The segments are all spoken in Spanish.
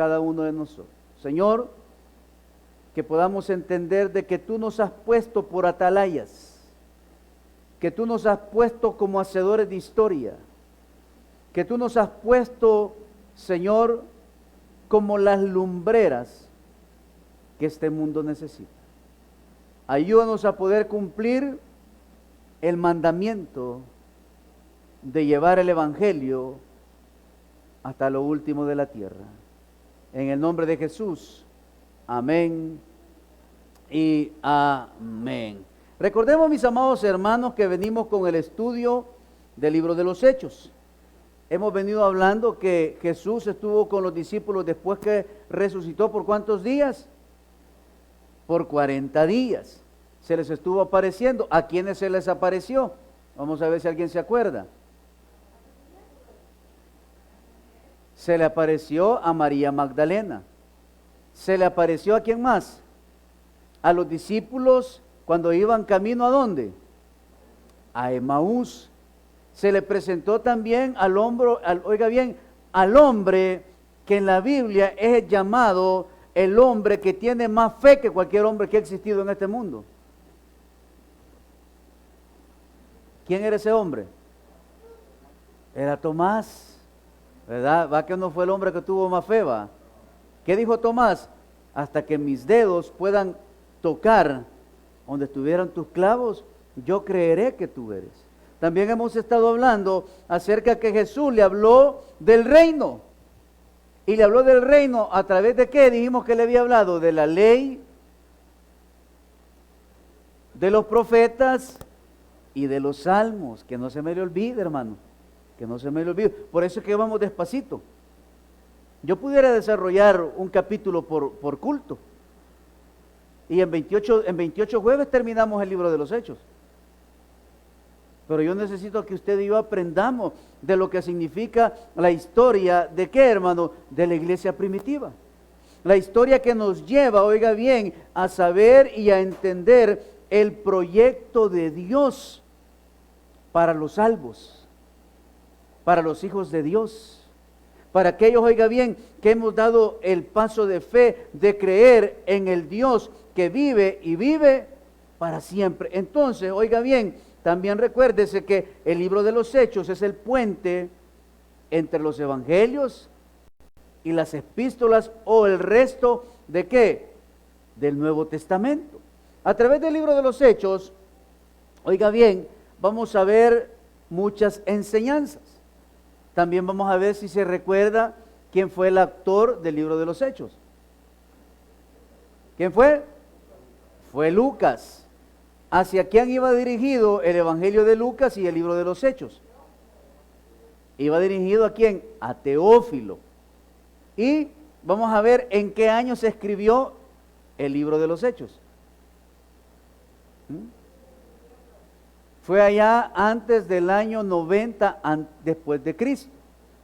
cada uno de nosotros. Señor, que podamos entender de que tú nos has puesto por atalayas, que tú nos has puesto como hacedores de historia, que tú nos has puesto, Señor, como las lumbreras que este mundo necesita. Ayúdanos a poder cumplir el mandamiento de llevar el Evangelio hasta lo último de la tierra. En el nombre de Jesús, amén y amén. Recordemos, mis amados hermanos, que venimos con el estudio del libro de los Hechos. Hemos venido hablando que Jesús estuvo con los discípulos después que resucitó. ¿Por cuántos días? Por 40 días. Se les estuvo apareciendo. ¿A quiénes se les apareció? Vamos a ver si alguien se acuerda. Se le apareció a María Magdalena. Se le apareció ¿a quién más? A los discípulos cuando iban camino ¿a dónde? A Emaús. Se le presentó también al hombre que en la Biblia es llamado el hombre que tiene más fe que cualquier hombre que ha existido en este mundo. ¿Quién era ese hombre? Era Tomás. ¿Verdad? ¿Va que no fue el hombre que tuvo más fe, va? ¿Qué dijo Tomás? Hasta que mis dedos puedan tocar donde estuvieran tus clavos, yo creeré que tú eres. También hemos estado hablando acerca que Jesús le habló del reino. Y le habló del reino a través de ¿qué? Dijimos que le había hablado de la ley, de los profetas y de los salmos. Que no se me le olvide, hermano. Que no se me lo olvide. Por eso es que vamos despacito. Yo pudiera desarrollar un capítulo por culto. Y en 28 jueves terminamos el libro de los Hechos. Pero yo necesito que usted y yo aprendamos de lo que significa la historia de ¿qué, hermano? De la iglesia primitiva. La historia que nos lleva, oiga bien, a saber y a entender el proyecto de Dios para los salvos, para los hijos de Dios, para aquellos, oiga bien, que hemos dado el paso de fe, de creer en el Dios que vive y vive para siempre. Entonces, oiga bien, también recuérdese que el libro de los Hechos es el puente entre los evangelios y las epístolas o el resto de ¿qué? Del Nuevo Testamento. A través del libro de los Hechos, oiga bien, vamos a ver muchas enseñanzas. También vamos a ver si se recuerda quién fue el autor del libro de los Hechos. ¿Quién fue? Fue Lucas. ¿Hacia quién iba dirigido el Evangelio de Lucas y el libro de los Hechos? Iba dirigido ¿a quién? A Teófilo. Y vamos a ver en qué año se escribió el libro de los Hechos. Fue allá antes del año 90 después de Cristo.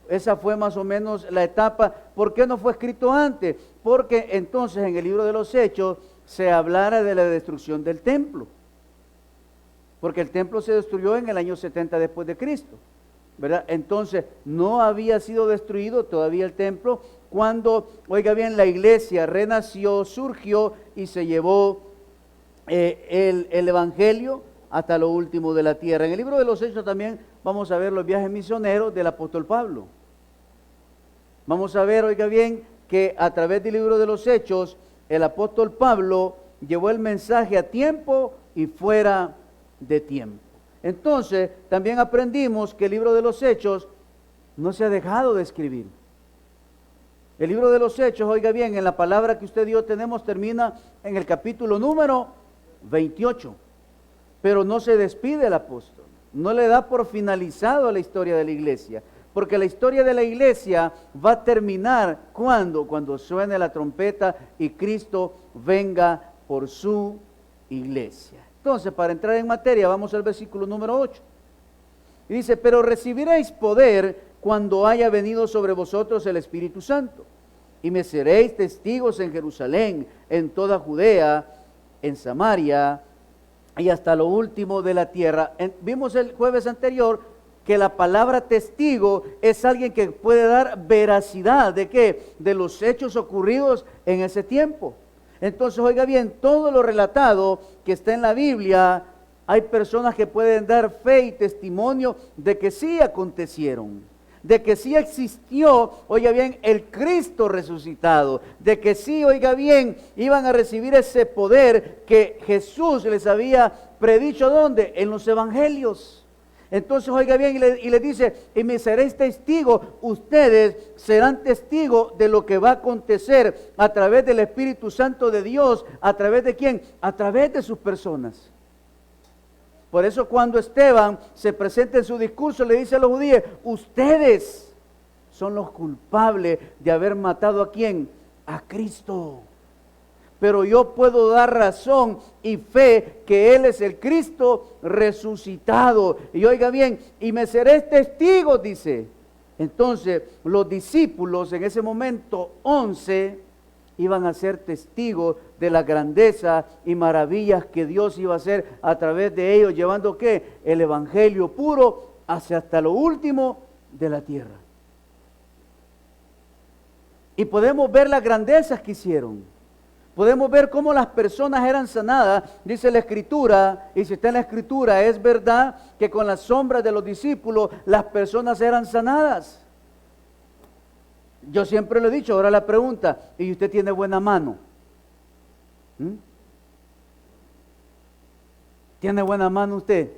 Esa fue más o menos la etapa. ¿Por qué no fue escrito antes? Porque entonces en el libro de los Hechos se hablara de la destrucción del templo. Porque el templo se destruyó en el año 70 después de Cristo, ¿verdad? Entonces no había sido destruido todavía el templo cuando, oiga bien, la iglesia renació, surgió y se llevó el Evangelio hasta lo último de la tierra. En el libro de los Hechos también vamos a ver los viajes misioneros del apóstol Pablo. Vamos a ver, oiga bien, que a través del libro de los Hechos, el apóstol Pablo llevó el mensaje a tiempo y fuera de tiempo. Entonces, también aprendimos que el libro de los Hechos no se ha dejado de escribir. El libro de los Hechos, oiga bien, en la palabra que usted y yo tenemos, termina en el capítulo número 28. Pero no se despide el apóstol, no le da por finalizado la historia de la iglesia, porque la historia de la iglesia va a terminar cuando suene la trompeta y Cristo venga por su iglesia. Entonces, para entrar en materia, vamos al versículo número 8. Y dice, pero recibiréis poder cuando haya venido sobre vosotros el Espíritu Santo, y me seréis testigos en Jerusalén, en toda Judea, en Samaria y hasta lo último de la tierra. Vimos el jueves anterior que la palabra testigo es alguien que puede dar veracidad de qué, de los hechos ocurridos en ese tiempo. Entonces, oiga bien, todo lo relatado que está en la Biblia, hay personas que pueden dar fe y testimonio de que sí acontecieron, de que sí existió, oiga bien, el Cristo resucitado, de que sí, oiga bien, iban a recibir ese poder que Jesús les había predicho. ¿Dónde? En los evangelios. Entonces, oiga bien, y le dice, y me seréis testigo, ustedes serán testigos de lo que va a acontecer a través del Espíritu Santo de Dios. ¿A través de quién? A través de sus personas. Por eso cuando Esteban se presenta en su discurso, le dice a los judíos, ustedes son los culpables de haber matado ¿a quién? A Cristo. Pero yo puedo dar razón y fe que Él es el Cristo resucitado. Y oiga bien, y me seréis testigos, dice. Entonces, los discípulos en ese momento, 11, iban a ser testigos de la grandeza y maravillas que Dios iba a hacer a través de ellos, llevando ¿qué? El evangelio puro hasta lo último de la tierra. Y podemos ver las grandezas que hicieron. Podemos ver cómo las personas eran sanadas. Dice la Escritura, y si está en la Escritura, es verdad que con las sombras de los discípulos las personas eran sanadas. Yo siempre lo he dicho, ahora la pregunta, ¿y usted tiene buena mano? ¿Tiene buena mano usted?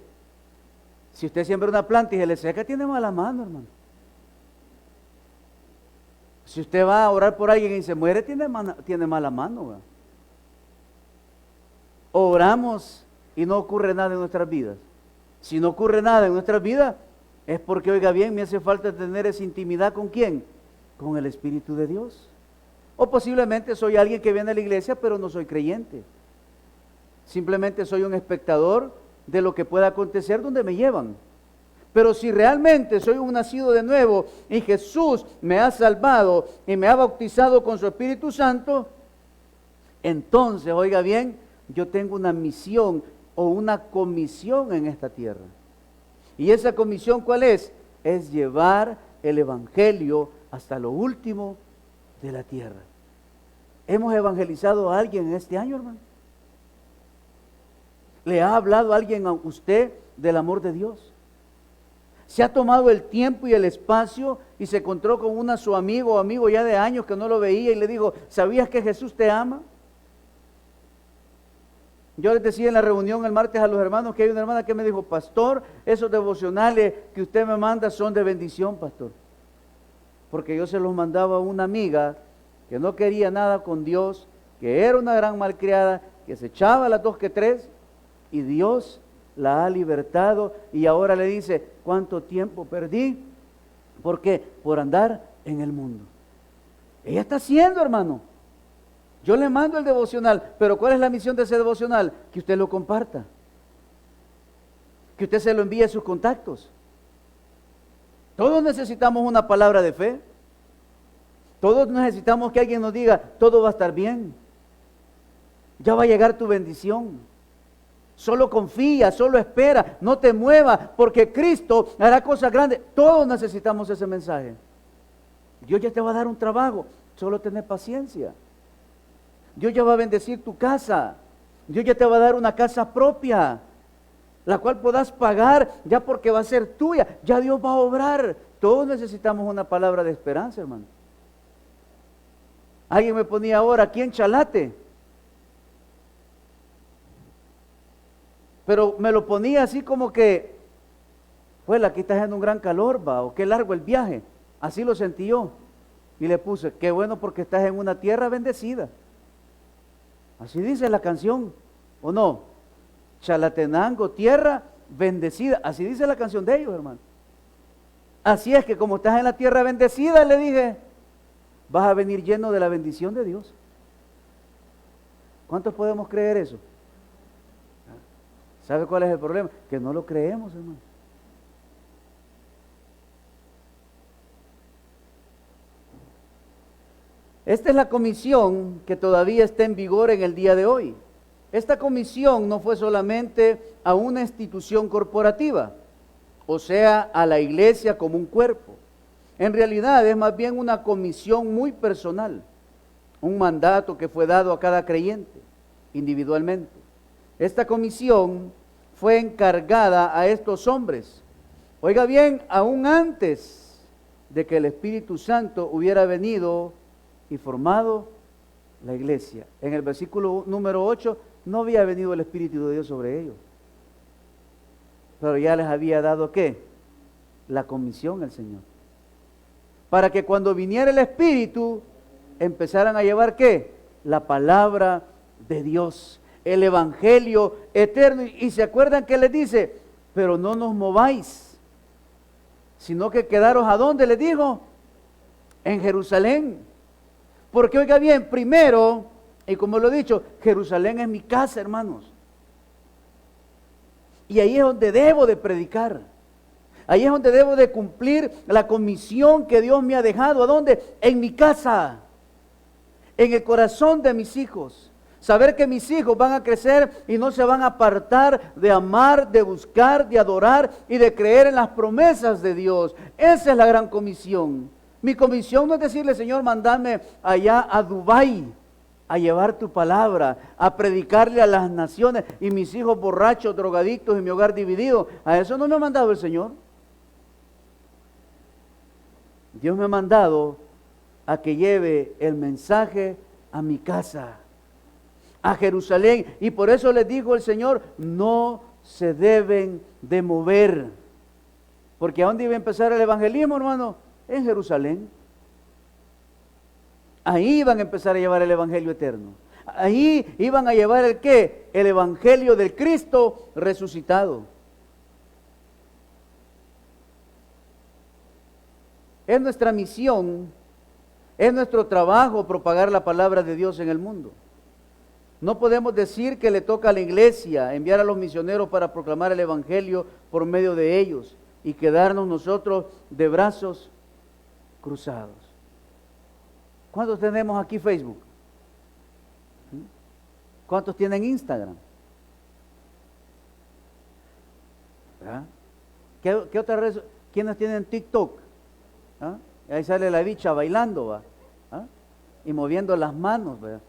Si usted siembra una planta y se le seca, tiene mala mano, hermano. Si usted va a orar por alguien y se muere, tiene mala mano, ¿verdad? Oramos y no ocurre nada en nuestras vidas. Si no ocurre nada en nuestras vidas, es porque, oiga bien, me hace falta tener esa intimidad ¿con quién? Con el Espíritu de Dios. O posiblemente soy alguien que viene a la iglesia, pero no soy creyente. Simplemente soy un espectador de lo que pueda acontecer donde me llevan. Pero si realmente soy un nacido de nuevo y Jesús me ha salvado y me ha bautizado con su Espíritu Santo, entonces, oiga bien, yo tengo una misión o una comisión en esta tierra. ¿Y esa comisión cuál es? Es llevar el Evangelio hasta lo último de la tierra. ¿Hemos evangelizado a alguien en este año, hermano? ¿Le ha hablado a alguien a usted del amor de Dios? ¿Se ha tomado el tiempo y el espacio y se encontró con su amigo o amigo ya de años que no lo veía y le dijo, ¿sabías que Jesús te ama? Yo les decía en la reunión el martes a los hermanos que hay una hermana que me dijo, pastor, esos devocionales que usted me manda son de bendición, pastor. Porque yo se los mandaba a una amiga que no quería nada con Dios, que era una gran malcriada, que se echaba a las 2 que 3, y Dios la ha libertado, y ahora le dice, ¿cuánto tiempo perdí? ¿Por qué? Por andar en el mundo. Ella está haciendo, hermano. Yo le mando el devocional, pero ¿cuál es la misión de ese devocional? Que usted lo comparta. Que usted se lo envíe a sus contactos. Todos necesitamos una palabra de fe. Todos necesitamos que alguien nos diga, todo va a estar bien. Ya va a llegar tu bendición. Solo confía, solo espera, no te muevas, porque Cristo hará cosas grandes. Todos necesitamos ese mensaje. Dios ya te va a dar un trabajo, solo tener paciencia. Dios ya va a bendecir tu casa. Dios ya te va a dar una casa propia, la cual podás pagar ya porque va a ser tuya. Ya Dios va a obrar. Todos necesitamos una palabra de esperanza, hermano. Alguien me ponía ahora aquí en Chalate, pero me lo ponía así como que, pues aquí está haciendo un gran calor, va, o qué largo el viaje. Así lo sentí yo. Y le puse, qué bueno porque estás en una tierra bendecida. Así dice la canción, ¿o no? Chalatenango, tierra bendecida. Así dice la canción de ellos, hermano. Así es que como estás en la tierra bendecida, le dije, vas a venir lleno de la bendición de Dios. ¿Cuántos podemos creer eso? ¿Sabe cuál es el problema? Que no lo creemos, hermano. Esta es la comisión que todavía está en vigor en el día de hoy. Esta comisión no fue solamente a una institución corporativa. o sea, a la iglesia como un cuerpo. En realidad es más bien una comisión muy personal, un mandato que fue dado a cada creyente individualmente. Esta comisión fue encargada a estos hombres. Oiga bien, aún antes de que el Espíritu Santo hubiera venido y formado la iglesia. En el versículo número 8 no había venido el Espíritu de Dios sobre ellos, pero ya les había dado ¿qué? La comisión al Señor. Para que cuando viniera el Espíritu empezaran a llevar ¿qué? La palabra de Dios, el Evangelio eterno. Y se acuerdan que les dice, pero no nos mováis, sino que quedaros ¿a dónde les dijo? En Jerusalén. Porque oiga bien, primero, y como lo he dicho, Jerusalén es mi casa, hermanos. Y ahí es donde debo de predicar. Ahí es donde debo de cumplir la comisión que Dios me ha dejado. ¿A dónde? En mi casa. En el corazón de mis hijos. Saber que mis hijos van a crecer y no se van a apartar de amar, de buscar, de adorar y de creer en las promesas de Dios. Esa es la gran comisión. Mi comisión no es decirle, Señor, mandame allá a Dubái a llevar tu palabra, a predicarle a las naciones y mis hijos borrachos, drogadictos y mi hogar dividido. A eso no me ha mandado el Señor. Dios me ha mandado a que lleve el mensaje a mi casa, a Jerusalén. Y por eso les dijo el Señor, no se deben de mover. Porque ¿a dónde iba a empezar el evangelismo, hermano? En Jerusalén. Ahí iban a empezar a llevar el evangelio eterno. Ahí iban a llevar el ¿qué? El evangelio del Cristo resucitado. Es nuestra misión, es nuestro trabajo propagar la palabra de Dios en el mundo. No podemos decir que le toca a la iglesia enviar a los misioneros para proclamar el evangelio por medio de ellos y quedarnos nosotros de brazos cruzados. ¿Cuántos tenemos aquí Facebook? ¿Cuántos tienen Instagram? ¿Verdad? ¿Qué otra red? ¿Quiénes tienen TikTok? ¿Ah? Ahí sale la bicha bailando, ¿va? ¿Ah? Y moviendo las manos, ¿verdad?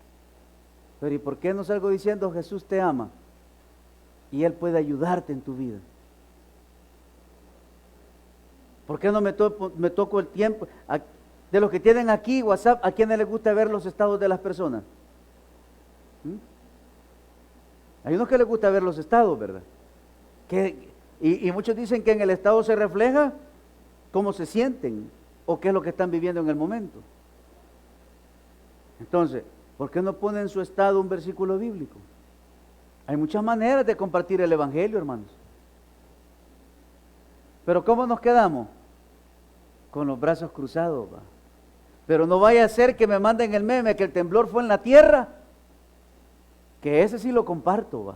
Pero ¿y por qué no salgo diciendo Jesús te ama? Y Él puede ayudarte en tu vida. ¿Por qué no me toco el tiempo? De los que tienen aquí WhatsApp, ¿a quiénes les gusta ver los estados de las personas? Hay unos que les gusta ver los estados, ¿verdad? Y muchos dicen que en el estado se refleja cómo se sienten o qué es lo que están viviendo en el momento. Entonces, ¿por qué no ponen en su estado un versículo bíblico? Hay muchas maneras de compartir el evangelio, hermanos. Pero ¿cómo nos quedamos? Con los brazos cruzados, va. Pero no vaya a ser que me manden el meme que el temblor fue en la tierra, que ese sí lo comparto, va.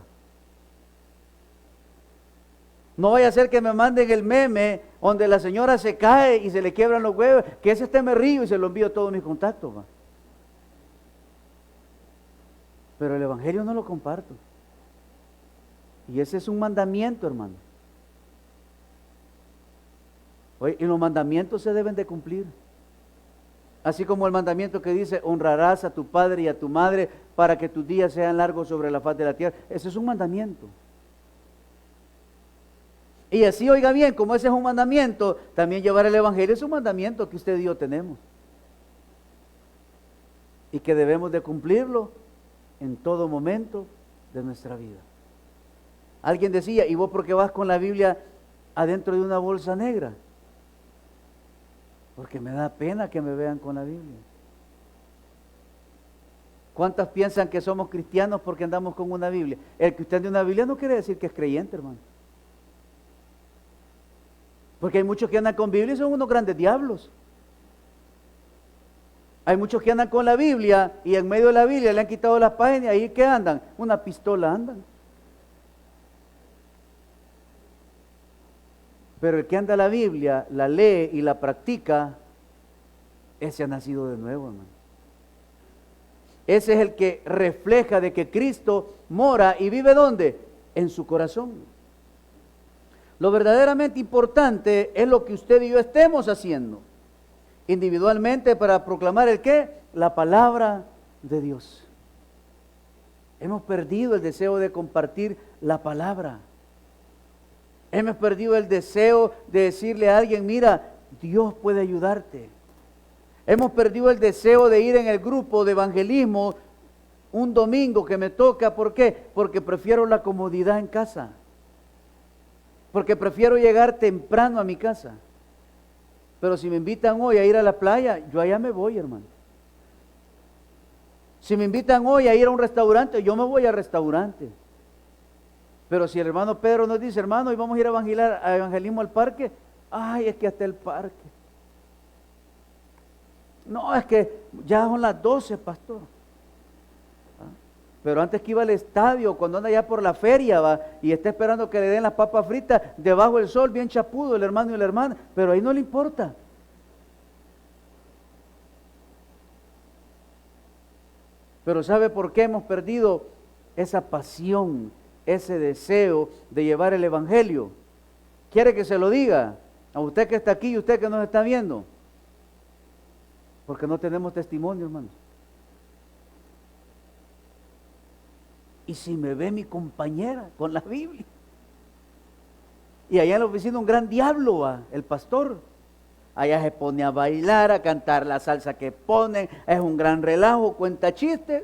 No vaya a ser que me manden el meme donde la señora se cae y se le quiebran los huevos, que ese me río y se lo envío a todos mis contactos, va. Pero el evangelio no lo comparto. Y ese es un mandamiento, hermano. Oye, y los mandamientos se deben de cumplir. Así como el mandamiento que dice, honrarás a tu padre y a tu madre para que tus días sean largos sobre la faz de la tierra. Ese es un mandamiento. Y así, oiga bien, como ese es un mandamiento, también llevar el evangelio es un mandamiento que usted y yo tenemos. Y que debemos de cumplirlo en todo momento de nuestra vida. Alguien decía, ¿y vos por qué vas con la Biblia adentro de una bolsa negra? Porque me da pena que me vean con la Biblia. ¿Cuántas piensan que somos cristianos porque andamos con una Biblia? El que usted ande una Biblia no quiere decir que es creyente, hermano. Porque hay muchos que andan con Biblia y son unos grandes diablos. Hay muchos que andan con la Biblia y en medio de la Biblia le han quitado las páginas y ahí ¿qué andan? Una pistola andan. Pero el que anda la Biblia, la lee y la practica, ese ha nacido de nuevo, hermano. Ese es el que refleja de que Cristo mora y vive ¿dónde? En su corazón. Lo verdaderamente importante es lo que usted y yo estemos haciendo individualmente para proclamar el qué, la palabra de Dios. Hemos perdido el deseo de compartir la palabra. Hemos perdido el deseo de decirle a alguien, mira, Dios puede ayudarte. Hemos perdido el deseo de ir en el grupo de evangelismo un domingo que me toca. ¿Por qué? Porque prefiero la comodidad en casa. Porque prefiero llegar temprano a mi casa. Pero si me invitan hoy a ir a la playa, yo allá me voy, hermano. Si me invitan hoy a ir a un restaurante, yo me voy al restaurante. Pero si el hermano Pedro nos dice, hermano, hoy vamos a ir a evangelismo al parque, ay, es que hasta el parque. No, es que ya son las 12, pastor. Pero antes que iba al estadio, cuando anda ya por la feria, va, y está esperando que le den las papas fritas, debajo del sol, bien chapudo el hermano y la hermana, pero ahí no le importa. Pero ¿sabe por qué hemos perdido esa pasión, ese deseo de llevar el evangelio? ¿Quiere que se lo diga? A usted que está aquí y usted que nos está viendo. Porque no tenemos testimonio, hermanos. Y si me ve mi compañera con la Biblia. Y allá en la oficina un gran diablo va, el pastor. Allá se pone a bailar, a cantar la salsa que ponen. Es un gran relajo, cuenta chistes.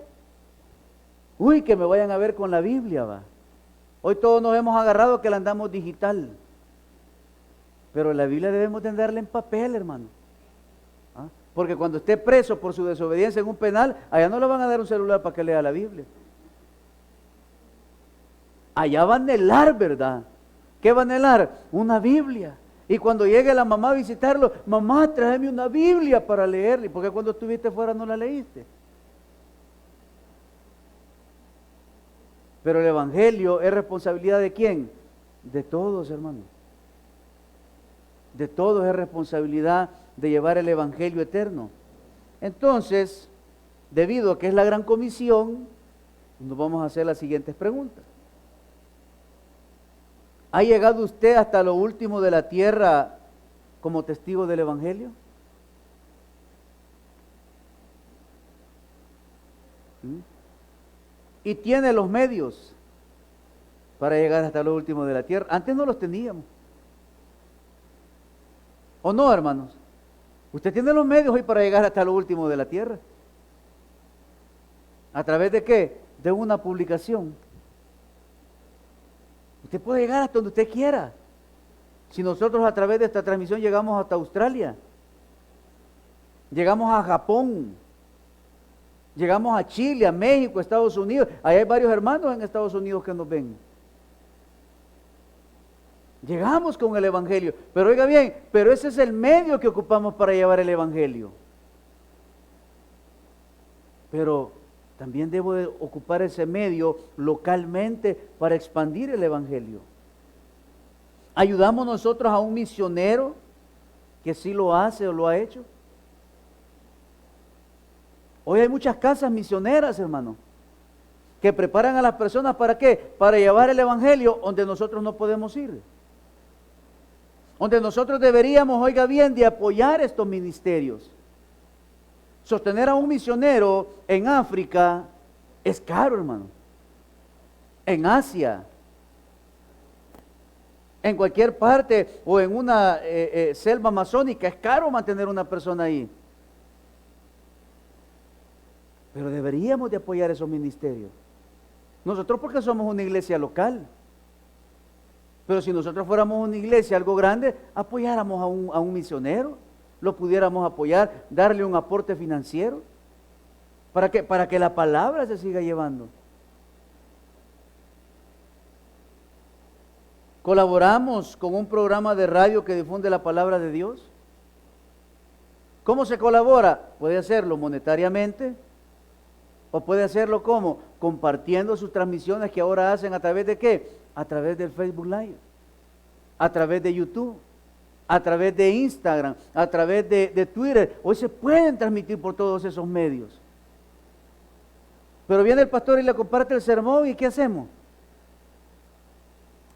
Uy, que me vayan a ver con la Biblia, va. Hoy todos nos hemos agarrado que la andamos digital. Pero la Biblia debemos de andarla en papel, hermano. ¿Ah? Porque cuando esté preso por su desobediencia en un penal, allá no le van a dar un celular para que lea la Biblia. Allá va a anhelar, ¿verdad? ¿Qué va a anhelar? Una Biblia. Y cuando llegue la mamá a visitarlo, mamá, tráeme una Biblia para leerla. ¿Por qué cuando estuviste fuera no la leíste? Pero el evangelio es responsabilidad ¿de quién? De todos, hermanos. De todos es responsabilidad de llevar el evangelio eterno. Entonces, debido a que es la gran comisión, nos vamos a hacer las siguientes preguntas. ¿Ha llegado usted hasta lo último de la tierra como testigo del evangelio? Y tiene los medios para llegar hasta lo último de la tierra. Antes no los teníamos. ¿O no, hermanos? Usted tiene los medios hoy para llegar hasta lo último de la tierra. ¿A través de qué? De una publicación. Usted puede llegar hasta donde usted quiera. Si nosotros a través de esta transmisión llegamos hasta Australia, llegamos a Japón, llegamos a Chile, a México, a Estados Unidos. Ahí hay varios hermanos en Estados Unidos que nos ven. Llegamos con el evangelio. Pero oiga bien, pero ese es el medio que ocupamos para llevar el evangelio. Pero también debo de ocupar ese medio localmente para expandir el evangelio. ¿Ayudamos nosotros a un misionero que sí lo hace o lo ha hecho? Hoy hay muchas casas misioneras, hermano, que preparan a las personas ¿para qué? Para llevar el evangelio donde nosotros no podemos ir. Donde nosotros deberíamos, oiga bien, de apoyar estos ministerios. Sostener a un misionero en África es caro, hermano. En Asia, en cualquier parte o en una selva amazónica, es caro mantener una persona ahí. Pero deberíamos de apoyar esos ministerios. Nosotros porque somos una iglesia local. Pero si nosotros fuéramos una iglesia algo grande, apoyáramos a un misionero. Lo pudiéramos apoyar, darle un aporte financiero, para que la palabra se siga llevando. Colaboramos con un programa de radio que difunde la palabra de Dios. ¿Cómo se colabora? Puede hacerlo monetariamente, o puede hacerlo ¿cómo? Compartiendo sus transmisiones que ahora hacen a través de ¿qué? A través del Facebook Live, a través de YouTube, a través de Instagram, a través de Twitter. Hoy se pueden transmitir por todos esos medios. Pero viene el pastor y le comparte el sermón, ¿y qué hacemos?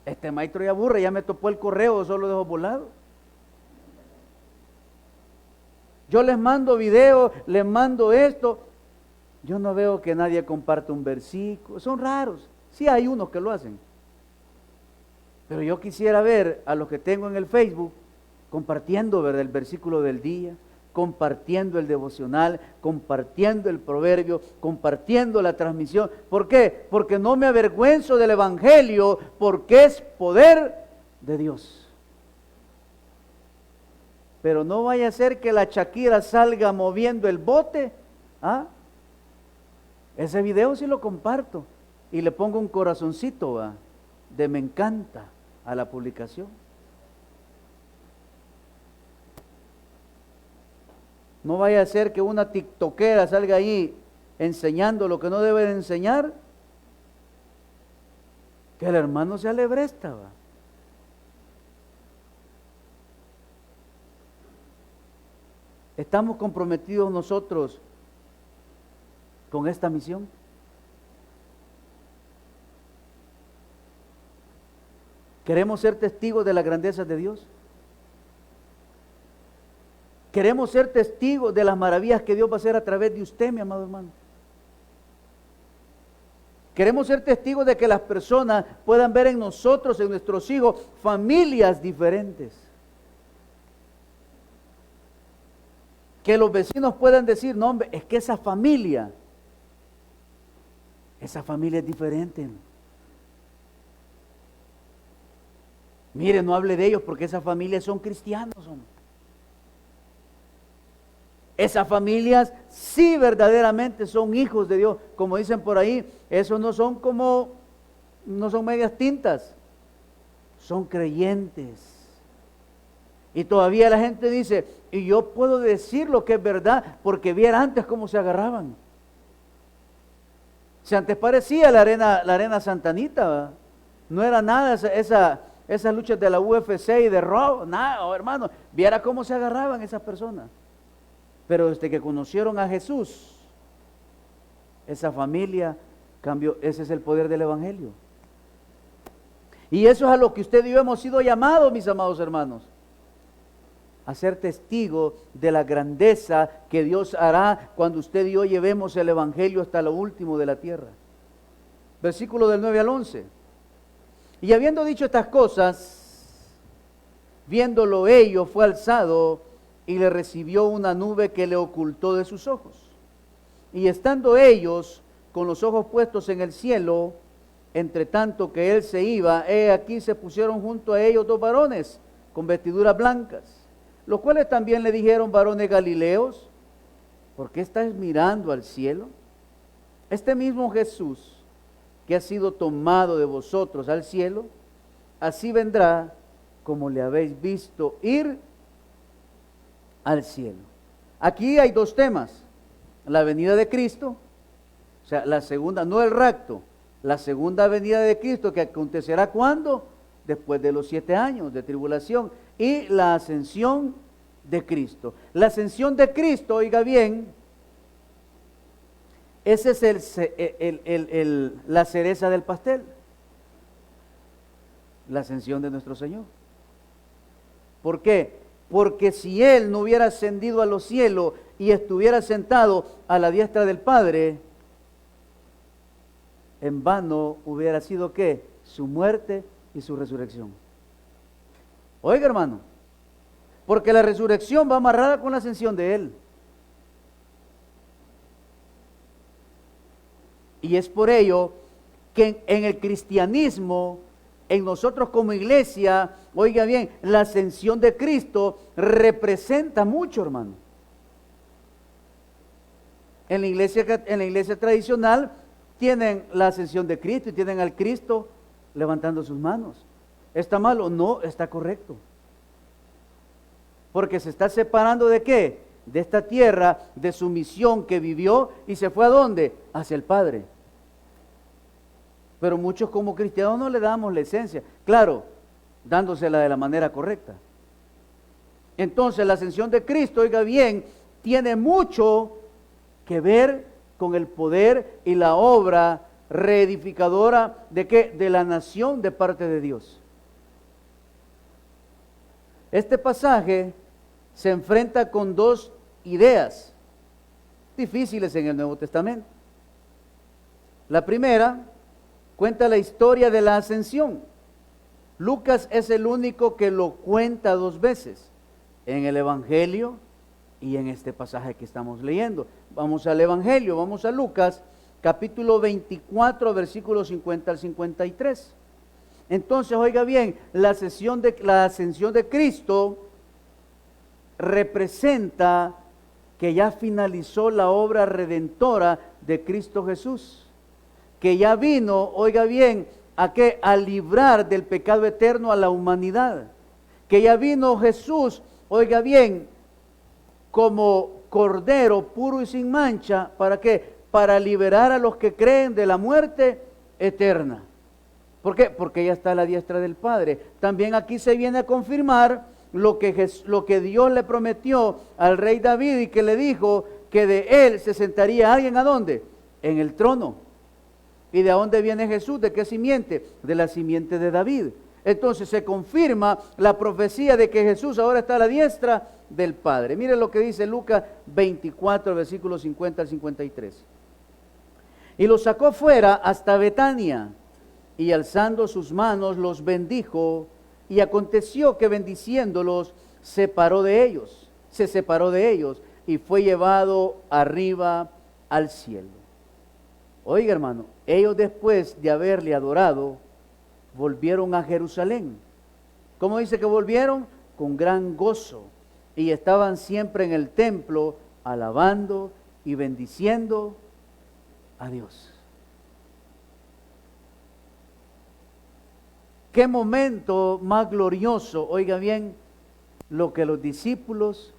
Este maestro ya aburre, ya me topó el correo, solo dejo volado. Yo les mando videos, les mando esto. Yo no veo que nadie comparte un versículo. Son raros. Sí hay unos que lo hacen. Pero yo quisiera ver a los que tengo en el Facebook compartiendo, ¿verdad?, el versículo del día, compartiendo el devocional, compartiendo el proverbio, compartiendo la transmisión. ¿Por qué? Porque no me avergüenzo del evangelio, porque es poder de Dios. Pero no vaya a ser que la Shakira salga moviendo el bote. ¿Ah? Ese video sí lo comparto y le pongo un corazoncito, ¿va?, de me encanta a la publicación. No vaya a ser que una tiktokera salga ahí enseñando lo que no debe de enseñar, que el hermano se alebresta, ¿va? ¿Estamos comprometidos nosotros con esta misión? ¿Queremos ser testigos de la grandeza de Dios? ¿Queremos ser testigos de las maravillas que Dios va a hacer a través de usted, mi amado hermano? ¿Queremos ser testigos de que las personas puedan ver en nosotros, en nuestros hijos, familias diferentes? Que los vecinos puedan decir, no hombre, es que esa familia es diferente. Mire, no hable de ellos porque esas familias son cristianos, hombre. Esas familias sí verdaderamente son hijos de Dios. Como dicen por ahí, esos no son medias tintas, son creyentes. Y todavía la gente dice, y yo puedo decir lo que es verdad, porque viera antes cómo se agarraban. Si antes parecía la arena Santanita, ¿verdad? No era nada esas luchas de la UFC y de Raw, nada, hermano, viera cómo se agarraban esas personas. Pero desde que conocieron a Jesús, esa familia cambió. Ese es el poder del evangelio. Y eso es a lo que usted y yo hemos sido llamados, mis amados hermanos, a ser testigos de la grandeza que Dios hará cuando usted y yo llevemos el evangelio hasta lo último de la tierra. Versículo del 9 al 11. Y habiendo dicho estas cosas, viéndolo ellos, fue alzado y le recibió una nube que le ocultó de sus ojos. Y estando ellos con los ojos puestos en el cielo, entre tanto que él se iba, he aquí se pusieron junto a ellos dos varones con vestiduras blancas, los cuales también le dijeron, varones galileos, ¿por qué estáis mirando al cielo? Este mismo Jesús que ha sido tomado de vosotros al cielo, así vendrá como le habéis visto ir al cielo. Aquí hay dos temas: la venida de Cristo, o sea, la segunda, no el rapto, la segunda venida de Cristo, que acontecerá ¿cuándo? Después de los 7 años de tribulación, y la ascensión de Cristo. La ascensión de Cristo, oiga bien, ese es la cereza del pastel, la ascensión de nuestro Señor. ¿Por qué? Porque si Él no hubiera ascendido a los cielos y estuviera sentado a la diestra del Padre, en vano hubiera sido ¿qué? Su muerte y su resurrección. Oiga, hermano, porque la resurrección va amarrada con la ascensión de Él. Y es por ello que en el cristianismo, en nosotros como iglesia, oiga bien, la ascensión de Cristo representa mucho, hermano. En la iglesia tradicional tienen la ascensión de Cristo y tienen al Cristo levantando sus manos. ¿Está malo? No, está correcto. Porque se está separando ¿de qué? De esta tierra, de su misión que vivió y se fue ¿a dónde? Hacia el Padre. Pero muchos como cristianos no le damos la esencia, claro, dándosela de la manera correcta. Entonces la ascensión de Cristo, oiga bien, tiene mucho que ver con el poder y la obra reedificadora ¿de qué? De la nación de parte de Dios. Este pasaje se enfrenta con dos ideas difíciles en el Nuevo Testamento. La primera cuenta la historia de la ascensión. Lucas es el único que lo cuenta dos veces, en el Evangelio y en este pasaje que estamos leyendo. Vamos al Evangelio, vamos a Lucas, capítulo 24, versículos 50 al 53. Entonces, oiga bien, la ascensión de Cristo representa que ya finalizó la obra redentora de Cristo Jesús, que ya vino, oiga bien, ¿a qué? A librar del pecado eterno a la humanidad, que ya vino Jesús, oiga bien, como cordero puro y sin mancha, ¿para qué? Para liberar a los que creen de la muerte eterna. ¿Por qué? Porque ya está a la diestra del Padre. También aquí se viene a confirmar lo que Dios le prometió al rey David y que le dijo que de él se sentaría alguien, ¿a dónde? En el trono. ¿Y de dónde viene Jesús? ¿De qué simiente? De la simiente de David. Entonces se confirma la profecía de que Jesús ahora está a la diestra del Padre. Mire lo que dice Lucas 24, versículos 50 al 53. Y los sacó fuera hasta Betania, y alzando sus manos los bendijo, y aconteció que bendiciéndolos se separó de ellos, y fue llevado arriba al cielo. Oiga, hermano, ellos después de haberle adorado, volvieron a Jerusalén. ¿Cómo dice que volvieron? Con gran gozo, y estaban siempre en el templo, alabando y bendiciendo a Dios. Qué momento más glorioso, oiga bien, lo que los discípulos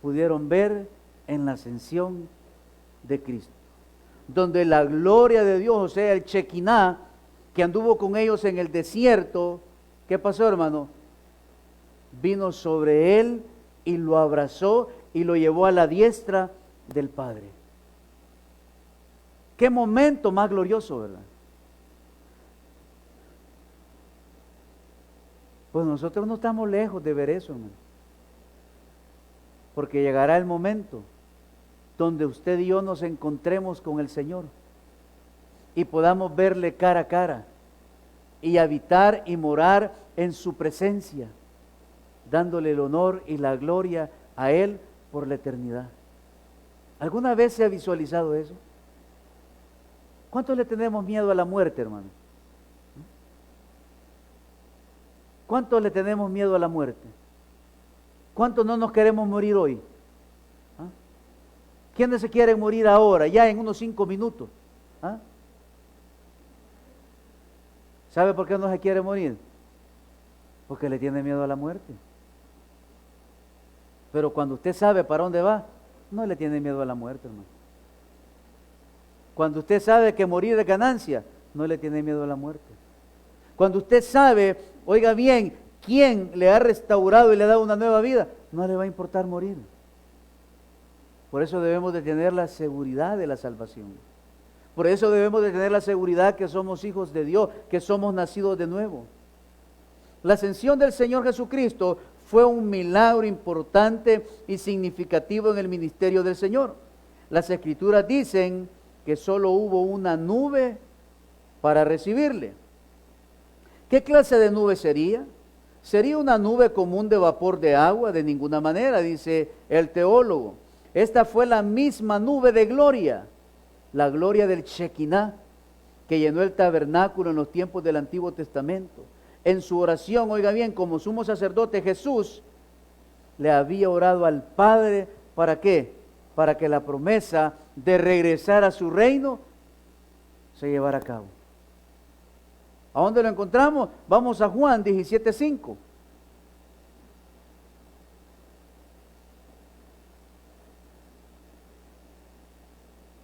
pudieron ver en la ascensión de Cristo, donde la gloria de Dios, o sea, el Shekinah, que anduvo con ellos en el desierto, ¿qué pasó, hermano? Vino sobre él y lo abrazó y lo llevó a la diestra del Padre. Qué momento más glorioso, ¿verdad? Pues nosotros no estamos lejos de ver eso, hermano. Porque llegará el momento donde usted y yo nos encontremos con el Señor y podamos verle cara a cara y habitar y morar en su presencia, dándole el honor y la gloria a Él por la eternidad. ¿Alguna vez se ha visualizado eso? ¿Cuántos le tenemos miedo a la muerte, hermano? ¿Cuántos le tenemos miedo a la muerte? ¿Cuántos no nos queremos morir hoy? ¿Ah? ¿Quiénes se quieren morir ahora, ya en unos 5 minutos? ¿Ah? ¿Sabe por qué no se quiere morir? Porque le tiene miedo a la muerte. Pero cuando usted sabe para dónde va, no le tiene miedo a la muerte, hermano. Cuando usted sabe que morir es ganancia, no le tiene miedo a la muerte. Cuando usted sabe, oiga bien, quién le ha restaurado y le ha dado una nueva vida, no le va a importar morir. Por eso debemos de tener la seguridad de la salvación. Por eso debemos de tener la seguridad que somos hijos de Dios, que somos nacidos de nuevo. La ascensión del Señor Jesucristo fue un milagro importante y significativo en el ministerio del Señor. Las Escrituras dicen que solo hubo una nube para recibirle. ¿Qué clase de nube sería? ¿Sería una nube común de vapor de agua? De ninguna manera, dice el teólogo. Esta fue la misma nube de gloria, la gloria del Shekinah, que llenó el tabernáculo en los tiempos del Antiguo Testamento. En su oración, oiga bien, como sumo sacerdote Jesús le había orado al Padre, ¿para qué? Para que la promesa de regresar a su reino se llevara a cabo. ¿A dónde lo encontramos? Vamos a Juan 17:5.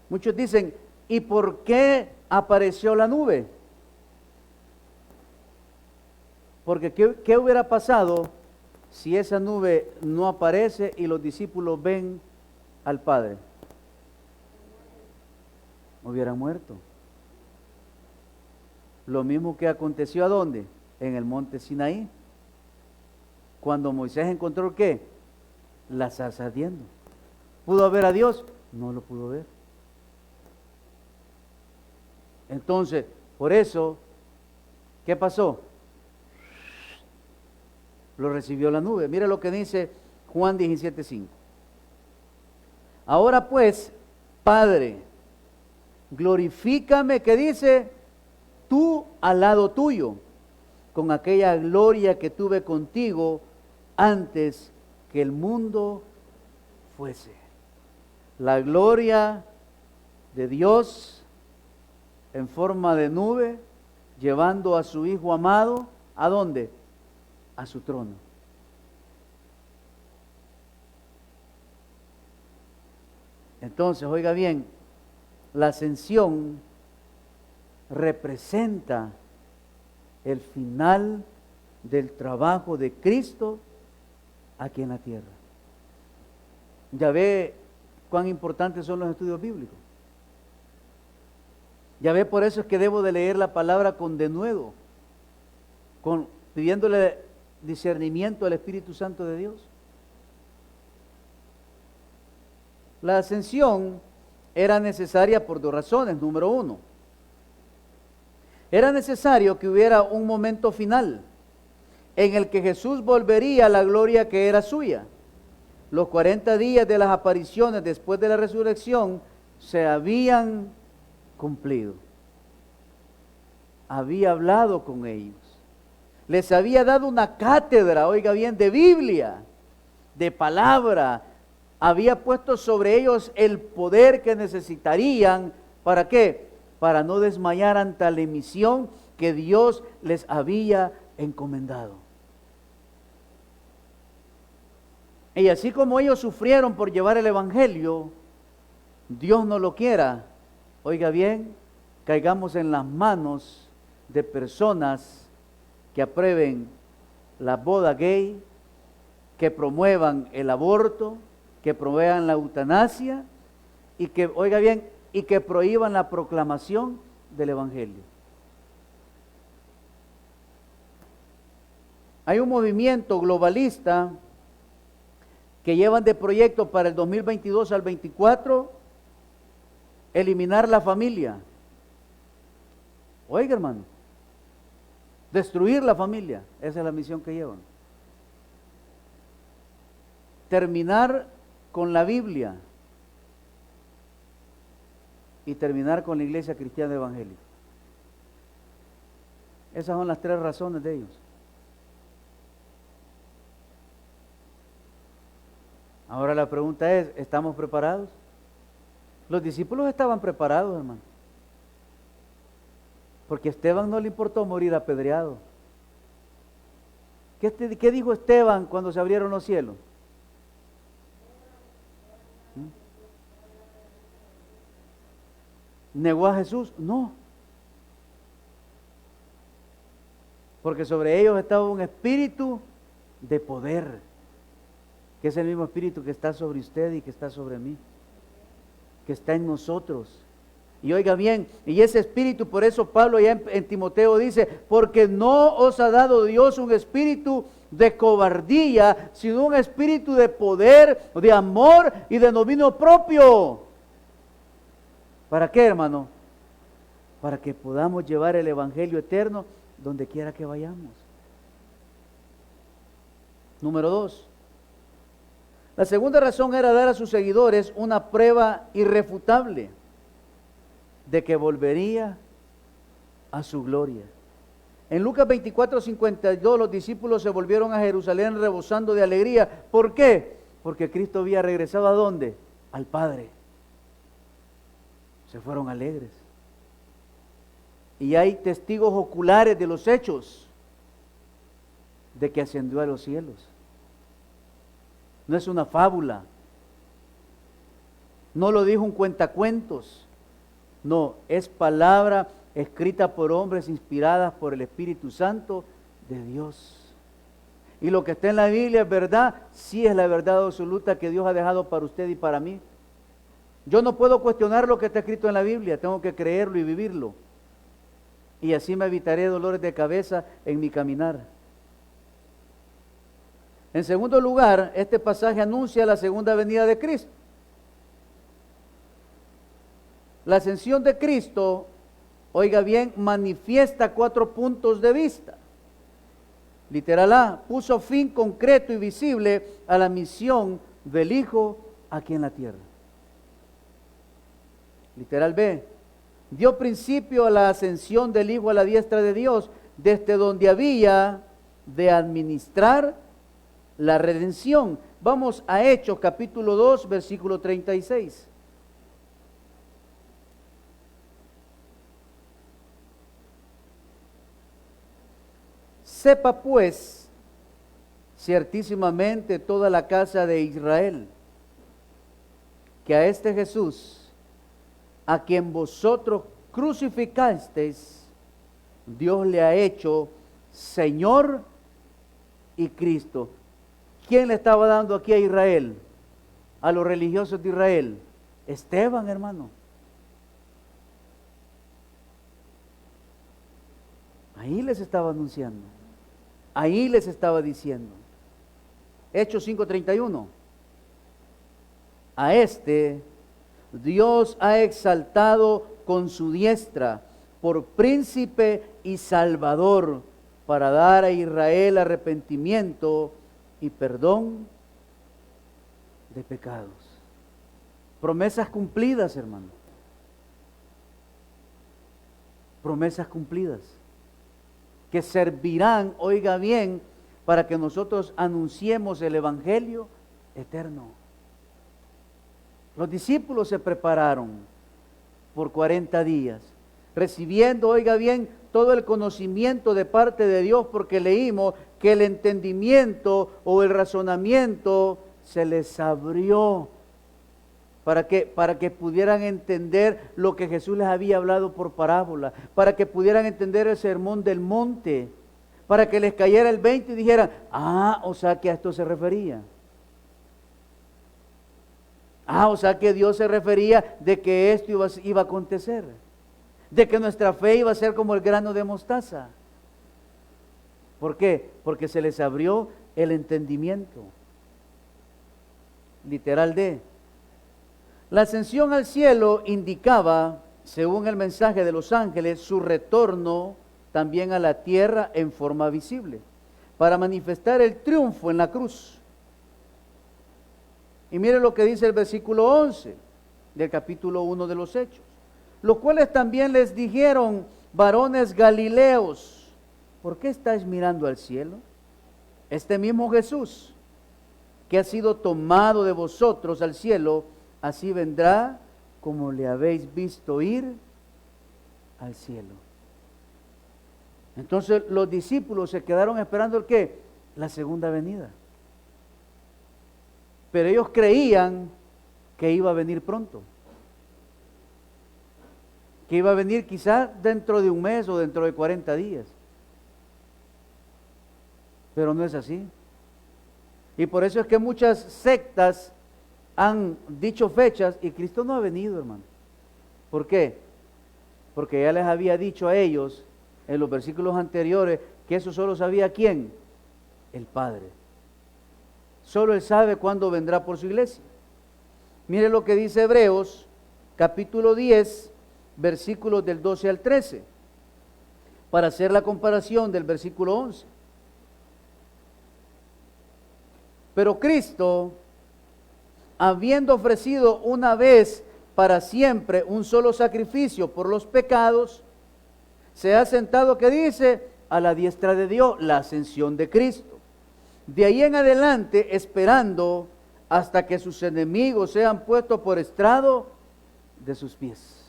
Muchos dicen, ¿y por qué apareció la nube? Porque ¿qué hubiera pasado si esa nube no aparece y los discípulos ven al Padre? Hubieran muerto. Lo mismo que aconteció ¿a dónde? En el monte Sinaí. Cuando Moisés encontró ¿qué? La zarza ardiendo. ¿Pudo ver a Dios? No lo pudo ver. Entonces, por eso, ¿qué pasó? Lo recibió la nube. Mira lo que dice Juan 17:5. Ahora pues, Padre, glorifícame, ¿qué dice? Tú al lado tuyo, con aquella gloria que tuve contigo antes que el mundo fuese. La gloria de Dios en forma de nube, llevando a su Hijo amado, ¿a dónde? A su trono. Entonces, oiga bien, la ascensión representa el final del trabajo de Cristo aquí en la tierra. Ya ve cuán importantes son los estudios bíblicos. Ya ve, por eso es que debo de leer la palabra con denuedo, pidiéndole discernimiento al Espíritu Santo de Dios. La ascensión era necesaria por dos razones. Número uno, era necesario que hubiera un momento final en el que Jesús volvería a la gloria que era suya. Los 40 días de las apariciones después de la resurrección se habían cumplido. Había hablado con ellos. Les había dado una cátedra, oiga bien, de Biblia, de palabra. Había puesto sobre ellos el poder que necesitarían. ¿Para qué? Para no desmayar ante la misión que Dios les había encomendado. Y así como ellos sufrieron por llevar el Evangelio, Dios no lo quiera, oiga bien, caigamos en las manos de personas que aprueben la boda gay, que promuevan el aborto, que promuevan la eutanasia y que, oiga bien, y que prohíban la proclamación del Evangelio. Hay un movimiento globalista que llevan de proyecto para el 2022 al 24 eliminar la familia. Oiga, hermano, destruir la familia, esa es la misión que llevan. Terminar con la Biblia y terminar con la iglesia cristiana evangélica. Esas son las tres razones de ellos. Ahora la pregunta es, ¿estamos preparados? Los discípulos estaban preparados, hermano. Porque a Esteban no le importó morir apedreado. ¿Qué dijo Esteban cuando se abrieron los cielos? ¿Negó a Jesús? No. Porque sobre ellos estaba un espíritu de poder, que es el mismo espíritu que está sobre usted y que está sobre mí, que está en nosotros. Y oiga bien, y ese espíritu, por eso Pablo ya en Timoteo dice, porque no os ha dado Dios un espíritu de cobardía, sino un espíritu de poder, de amor y de dominio propio. ¿Para qué, hermano? Para que podamos llevar el evangelio eterno donde quiera que vayamos. Número 2. La segunda razón era dar a sus seguidores una prueba irrefutable de que volvería a su gloria. En Lucas 24:52 los discípulos se volvieron a Jerusalén rebosando de alegría. ¿Por qué? Porque Cristo había regresado ¿a dónde? Al Padre. Se fueron alegres. Y hay testigos oculares de los hechos de que ascendió a los cielos. No es una fábula. No lo dijo un cuentacuentos. No, es palabra escrita por hombres inspiradas por el Espíritu Santo de Dios. Y lo que está en la Biblia es verdad, sí es la verdad absoluta que Dios ha dejado para usted y para mí. Yo no puedo cuestionar lo que está escrito en la Biblia, tengo que creerlo y vivirlo. y así me evitaré dolores de cabeza en mi caminar. En segundo lugar, este pasaje anuncia la segunda venida de Cristo. La ascensión de Cristo, oiga bien, manifiesta 4 puntos de vista. Literal A, puso fin concreto y visible a la misión del Hijo aquí en la tierra. Literal B, dio principio a la ascensión del Hijo a la diestra de Dios, desde donde había de administrar la redención. Vamos a Hechos capítulo 2, versículo 36. Sepa pues ciertísimamente toda la casa de Israel que a este Jesús, a quien vosotros crucificasteis, Dios le ha hecho Señor y Cristo. ¿Quién le estaba dando aquí a Israel? A los religiosos de Israel. Esteban, hermano. Ahí les estaba anunciando. Ahí les estaba diciendo. Hechos 5:31. A este Dios ha exaltado con su diestra por príncipe y salvador, para dar a Israel arrepentimiento y perdón de pecados. Promesas cumplidas, hermano. Promesas cumplidas que servirán, oiga bien, para que nosotros anunciemos el Evangelio eterno. Los discípulos se prepararon por 40 días, recibiendo, oiga bien, todo el conocimiento de parte de Dios, porque leímos que el entendimiento o el razonamiento se les abrió para que pudieran entender lo que Jesús les había hablado por parábola, para que pudieran entender el sermón del monte, para que les cayera el 20 y dijeran, o sea que a esto se refería. O sea que Dios se refería de que esto iba a acontecer, de que nuestra fe iba a ser como el grano de mostaza. ¿Por qué? Porque se les abrió el entendimiento. Literal D. La ascensión al cielo indicaba, según el mensaje de los ángeles, su retorno también a la tierra en forma visible, para manifestar el triunfo en la cruz. Y mire lo que dice el versículo 11 del capítulo 1 de los Hechos. Los cuales también les dijeron, varones galileos, ¿por qué estáis mirando al cielo? Este mismo Jesús, que ha sido tomado de vosotros al cielo, así vendrá como le habéis visto ir al cielo. Entonces los discípulos se quedaron esperando ¿el qué? La segunda venida. Pero ellos creían que iba a venir pronto. Que iba a venir quizás dentro de un mes o dentro de 40 días. Pero no es así. Y por eso es que muchas sectas han dicho fechas y Cristo no ha venido, hermano. ¿Por qué? Porque ya les había dicho a ellos en los versículos anteriores que eso solo sabía ¿quién? El Padre. Solo Él sabe cuándo vendrá por su iglesia. Mire lo que dice Hebreos, capítulo 10, versículos del 12 al 13, para hacer la comparación del versículo 11. Pero Cristo, habiendo ofrecido una vez para siempre un solo sacrificio por los pecados, se ha sentado, ¿qué dice? A la diestra de Dios, la ascensión de Cristo. De ahí en adelante, esperando hasta que sus enemigos sean puestos por estrado de sus pies.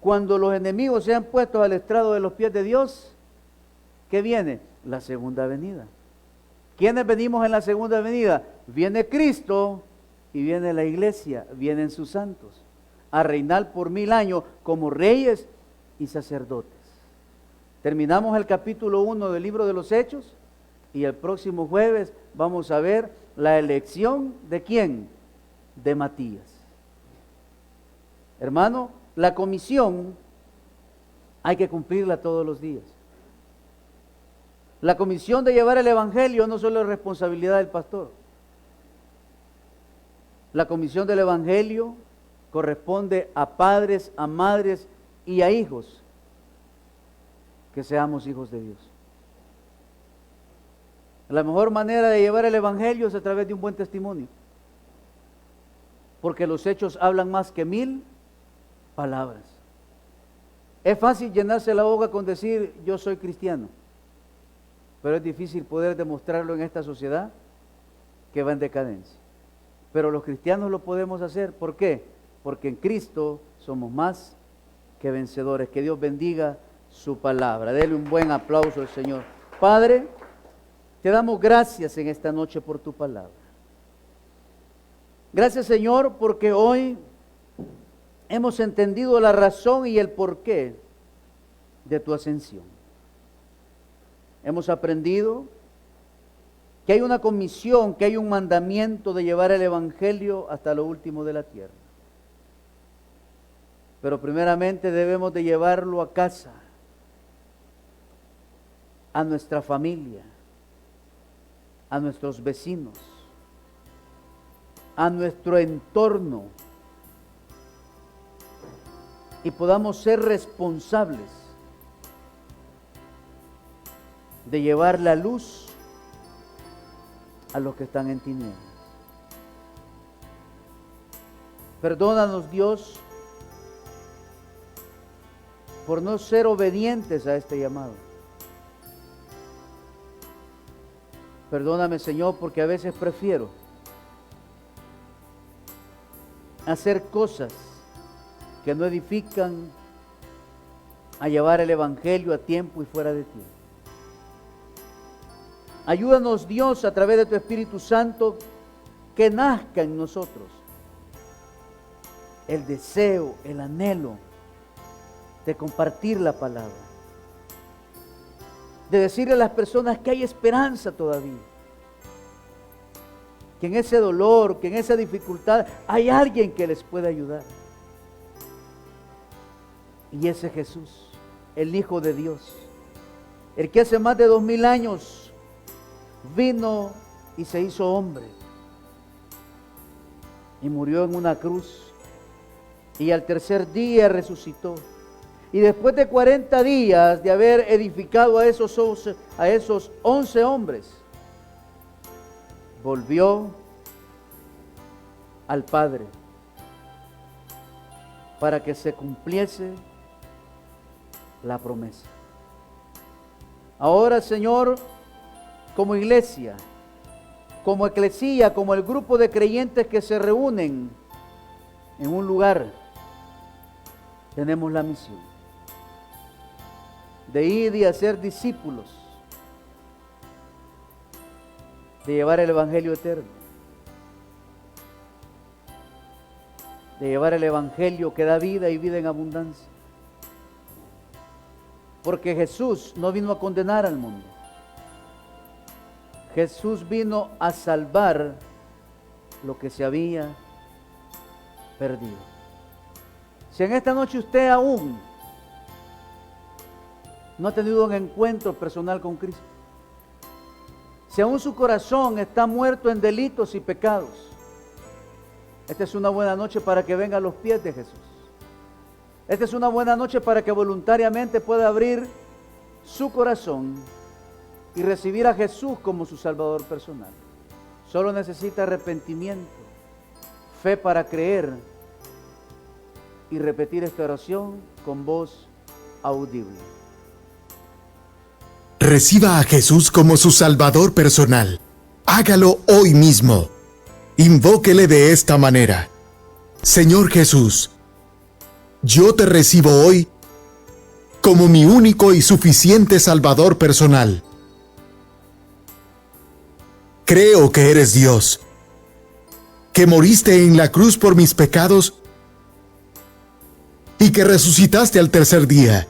Cuando los enemigos sean puestos al estrado de los pies de Dios, ¿qué viene? La segunda venida. ¿Quiénes venimos en la segunda venida? Viene Cristo y viene la iglesia, vienen sus santos, a reinar por 1000 años como reyes y sacerdotes. Terminamos el capítulo 1 del libro de los Hechos y el próximo jueves vamos a ver la elección de ¿quién? De Matías. Hermano, la comisión Hay que cumplirla todos los días. La comisión de llevar el evangelio no solo es responsabilidad del pastor. La comisión del evangelio corresponde a padres, a madres y a hijos, que seamos hijos de Dios. La mejor manera de llevar el evangelio es a través de un buen testimonio, porque los hechos hablan más que 1000 palabras. Es fácil llenarse la boca con decir yo soy cristiano, pero es difícil poder demostrarlo en esta sociedad que va en decadencia. Pero los cristianos lo podemos hacer. ¿Por qué? Porque en Cristo somos más que vencedores. Que Dios bendiga su palabra. Dele un buen aplauso al Señor. Padre, te damos gracias en esta noche por tu palabra. Gracias, Señor, porque hoy hemos entendido la razón y el porqué de tu ascensión. Hemos aprendido que hay una comisión, que hay un mandamiento de llevar el evangelio hasta lo último de la tierra. Pero primeramente debemos de llevarlo a casa, a nuestra familia, a nuestros vecinos, a nuestro entorno, y podamos ser responsables de llevar la luz a los que están en tinieblas. Perdónanos, Dios, por no ser obedientes a este llamado. Perdóname, Señor, porque a veces prefiero hacer cosas que no edifican a llevar el evangelio a tiempo y fuera de tiempo. Ayúdanos, Dios, a través de tu Espíritu Santo, que nazca en nosotros el deseo, el anhelo de compartir la palabra, de decirle a las personas que hay esperanza todavía, que en ese dolor, que en esa dificultad hay alguien que les puede ayudar. Y ese Jesús, el Hijo de Dios, el que hace más de 2000 años vino y se hizo hombre y murió en una cruz, y al tercer día resucitó, y después de 40 días de haber edificado a esos 11 hombres, volvió al Padre para que se cumpliese la promesa. Ahora, Señor, como iglesia, como eclesía, como el grupo de creyentes que se reúnen en un lugar, tenemos la misión de ir y hacer discípulos, de llevar el evangelio eterno, de llevar el evangelio que da vida y vida en abundancia. Porque Jesús no vino a condenar al mundo. Jesús vino a salvar lo que se había perdido. Si en esta noche usted aún no ha tenido un encuentro personal con Cristo, si aún su corazón está muerto en delitos y pecados, esta es una buena noche para que venga a los pies de Jesús. Esta es una buena noche para que voluntariamente pueda abrir su corazón y recibir a Jesús como su Salvador personal. Solo necesita arrepentimiento, fe para creer y repetir esta oración con voz audible. Reciba a Jesús como su Salvador personal. Hágalo hoy mismo. Invóquele de esta manera: Señor Jesús, yo te recibo hoy como mi único y suficiente Salvador personal. Creo que eres Dios, que moriste en la cruz por mis pecados y que resucitaste al tercer día.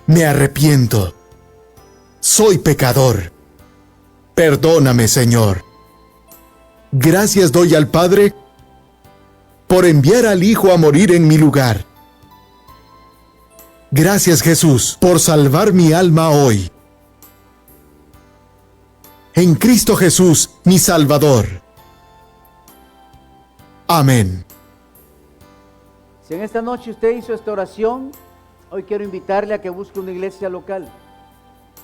Me arrepiento. Soy pecador. Perdóname, Señor. Gracias doy al Padre por enviar al Hijo a morir en mi lugar. Gracias, Jesús, por salvar mi alma hoy. En Cristo Jesús, mi Salvador. Amén. Si en esta noche usted hizo esta oración, hoy quiero invitarle a que busque una iglesia local,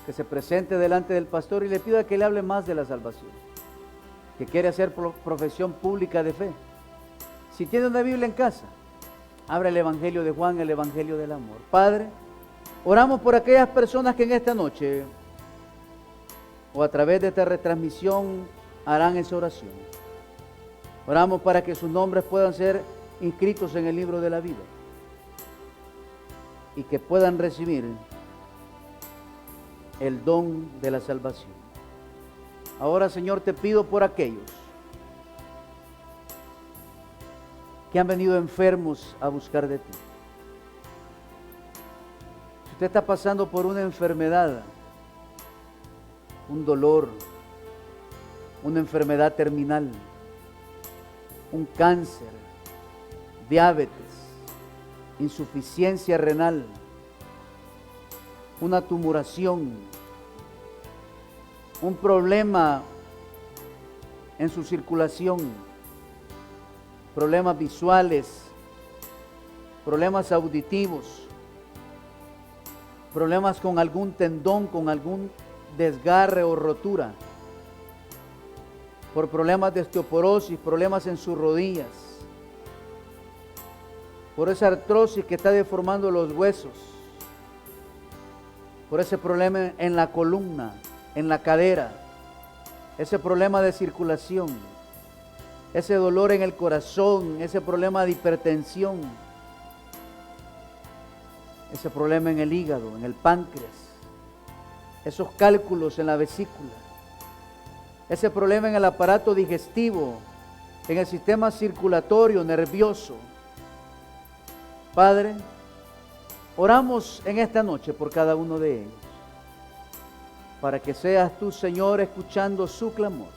que se presente delante del pastor y le pida que le hable más de la salvación, que quiere hacer profesión pública de fe. Si tiene una Biblia en casa, abra el Evangelio de Juan, el Evangelio del amor. Padre, oramos por aquellas personas que en esta noche o a través de esta retransmisión harán esa oración. Oramos para que sus nombres puedan ser inscritos en el libro de la vida y que puedan recibir el don de la salvación. Ahora, Señor, te pido por aquellos que han venido enfermos a buscar de ti. Si usted está pasando por una enfermedad, un dolor, una enfermedad terminal, un cáncer, diabetes, insuficiencia renal, una tumoración, un problema en su circulación, problemas visuales, problemas auditivos, problemas con algún tendón, con algún desgarre o rotura, por problemas de osteoporosis, problemas en sus rodillas, por esa artrosis que está deformando los huesos, por ese problema en la columna, en la cadera, ese problema de circulación, ese dolor en el corazón, ese problema de hipertensión, ese problema en el hígado, en el páncreas, esos cálculos en la vesícula, ese problema en el aparato digestivo, en el sistema circulatorio, nervioso. Padre, oramos en esta noche por cada uno de ellos, para que seas tú, Señor, escuchando su clamor.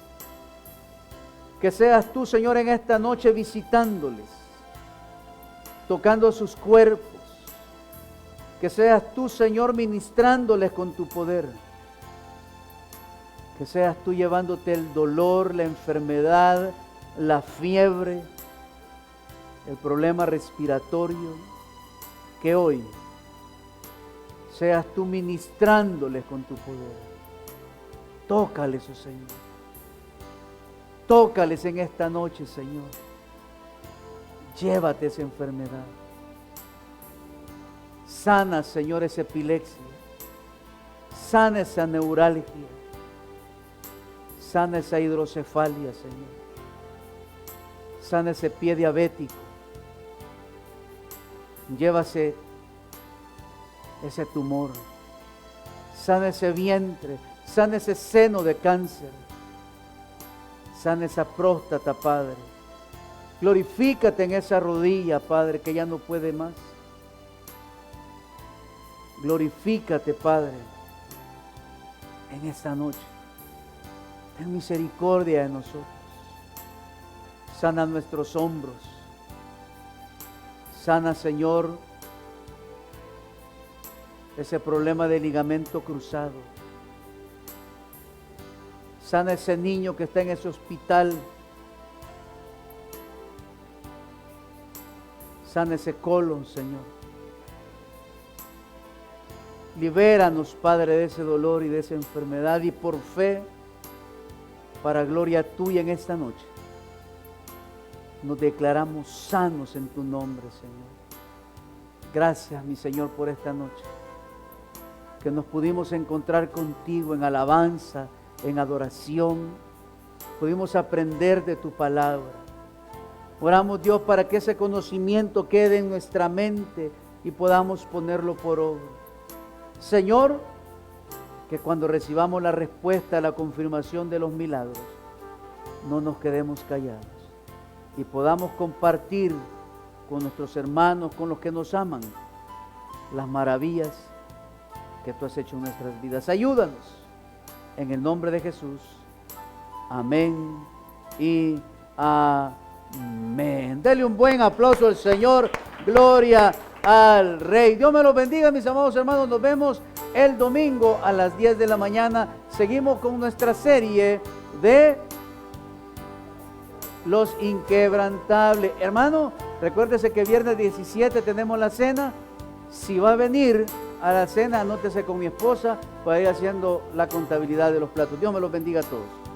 Que seas tú, Señor, en esta noche visitándoles, tocando sus cuerpos. Que seas tú, Señor, ministrándoles con tu poder. Que seas tú llevándote el dolor, la enfermedad, la fiebre, el problema respiratorio. Que hoy seas tú ministrándoles con tu poder. Tócales, oh Señor. Tócales en esta noche, Señor. Llévate esa enfermedad. Sana, Señor, esa epilepsia. Sana esa neuralgia. Sana esa hidrocefalia, Señor. Sana ese pie diabético. Llévase ese tumor. Sana ese vientre. Sana ese seno de cáncer. Sana esa próstata, Padre. Glorifícate en esa rodilla, Padre, que ya no puede más. Glorifícate, Padre, en esta noche. Ten misericordia de nosotros. Sana nuestros hombros. Sana, Señor, ese problema de ligamento cruzado. Sana ese niño que está en ese hospital. Sana ese colon, Señor. Libéranos, Padre, de ese dolor y de esa enfermedad, y por fe, para gloria tuya en esta noche, nos declaramos sanos en tu nombre, Señor. Gracias, mi Señor, por esta noche, que nos pudimos encontrar contigo en alabanza, en adoración. Pudimos aprender de tu palabra. Oramos, Dios, para que ese conocimiento quede en nuestra mente y podamos ponerlo por obra. Señor, que cuando recibamos la respuesta a la confirmación de los milagros, no nos quedemos callados y podamos compartir con nuestros hermanos, con los que nos aman, las maravillas que tú has hecho en nuestras vidas. Ayúdanos. En el nombre de Jesús. Amén y amén. Dele un buen aplauso al Señor. Gloria al Rey. Dios me los bendiga, mis amados hermanos. Nos vemos el domingo a las 10 de la mañana. Seguimos con nuestra serie de los inquebrantables. Hermano, recuérdese que viernes 17 tenemos la cena. Si va a venir a la cena, anótese con mi esposa para ir haciendo la contabilidad de los platos. Dios me los bendiga a todos.